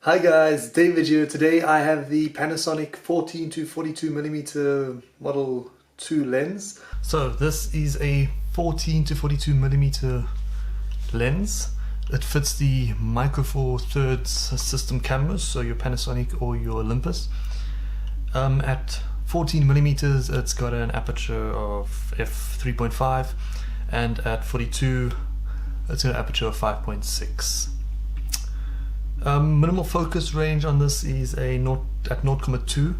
Hi guys, David here. Today I have the Panasonic 14-42mm Model 2 lens. So this is a 14-42mm lens. It fits the Micro Four Thirds system cameras, so your Panasonic or your Olympus. At 14mm it's got an aperture of f3.5, and at 42 it's got an aperture of 5.6. Minimal focus range on this is at 0.2.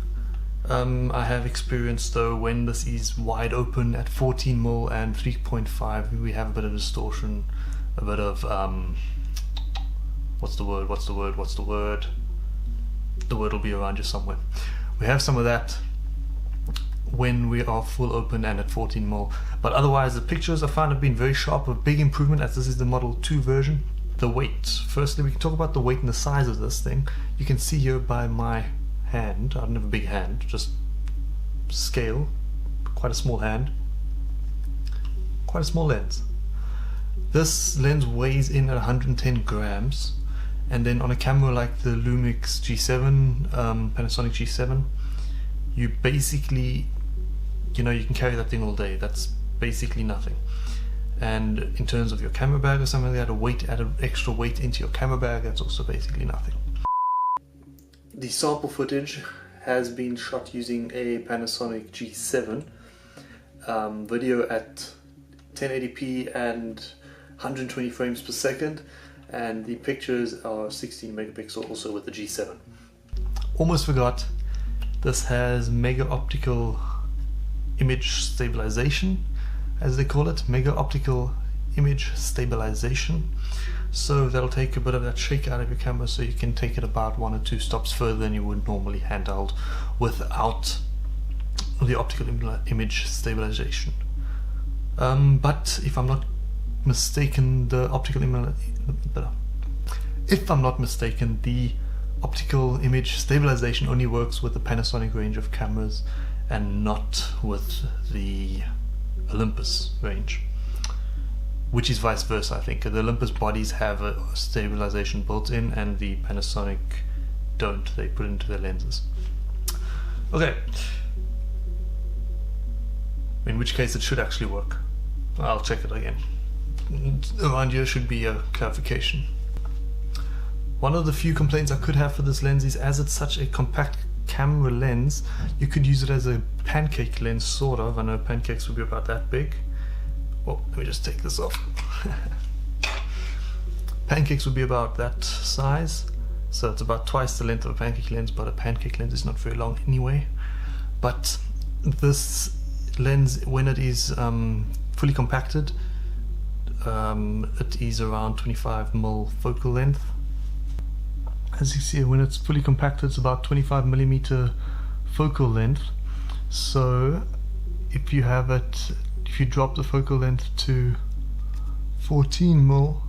I have experienced though when this is wide open at 14mm and 3.5 we have a bit of distortion, a bit of what's the word? The word will be around you somewhere. We have some of that when we are full open and at 14mm, but otherwise the pictures I found have been very sharp, a big improvement as this is the Model 2 version. The weight. Firstly, we can talk about the weight and the size of this thing. You can see here by my hand, I don't have a big hand, just scale, quite a small hand, quite a small lens. This lens weighs in at 110 grams, and then on a camera like the Lumix G7, Panasonic G7, you basically, you can carry that thing all day. That's basically nothing. And in terms of your camera bag or something like that, add an extra weight into your camera bag, that's also basically nothing. The sample footage has been shot using a Panasonic G7, video at 1080p and 120 frames per second, and the pictures are 16 megapixel also with the G7. Almost forgot, this has mega optical image stabilization, as they call it, mega optical image stabilization. So that'll take a bit of that shake out of your camera, so you can take it about 1 or 2 stops further than you would normally handheld without the optical image stabilization. But if I'm not mistaken, the optical image stabilization only works with the Panasonic range of cameras and not with the Olympus range, which is vice versa. I think the Olympus bodies have a stabilization built in and the Panasonic don't, they put it into their lenses. Okay, in which case it should actually work. I'll check it again. Around here should be a clarification. One of the few complaints I could have for this lens is, as it's such a compact camera lens, you could use it as a pancake lens, sort of. I know pancakes would be about that big. Well, let me just take this off. Pancakes would be about that size, so it's about twice the length of a pancake lens, but a pancake lens is not very long anyway. But this lens, when it is fully compacted, it is around 25mm focal length. As you see, when it's fully compacted, it's about 25mm focal length. So if you drop the focal length to 14mm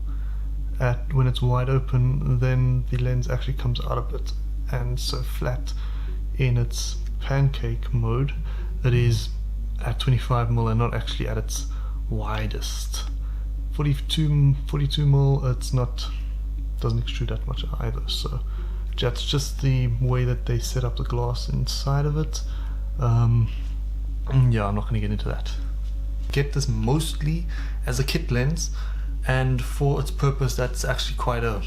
when it's wide open, then the lens actually comes out of it, and so flat in its pancake mode, it is at 25mm and not actually at its widest. 42mm, it's not, doesn't extrude that much either, so that's just the way that they set up the glass inside of it. Yeah, I'm not going to get into that. Get this mostly as a kit lens, and for its purpose that's actually quite a,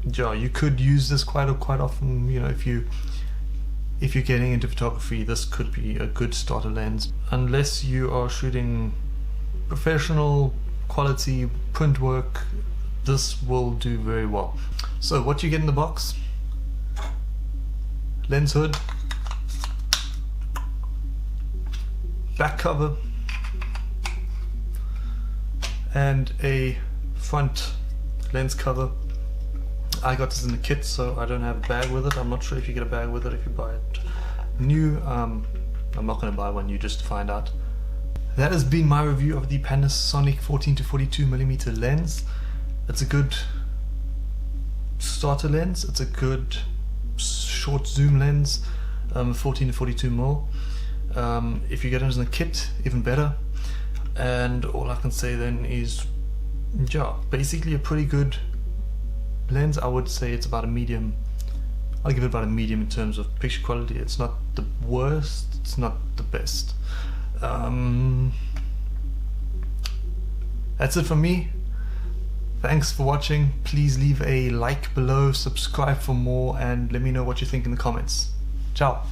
you could use this quite often, if you're getting into photography, this could be a good starter lens. Unless you are shooting professional quality print work, this will do very well. So what you get in the box: lens hood, back cover, and a front lens cover. I got this in the kit, so I don't have a bag with it. I'm not sure if you get a bag with it if you buy it new. I'm not going to buy one new just to find out. That has been my review of the Panasonic 14-42mm lens. It's a good starter lens, it's a good short zoom lens, 14-42mm. If you get it in the kit, even better. And all I can say then is, basically a pretty good lens. I would say it's about a medium I'll give it about a medium in terms of picture quality. It's not the worst, it's not the best. That's it from me. Thanks for watching. Please leave a like below, subscribe for more, and let me know what you think in the comments. Ciao.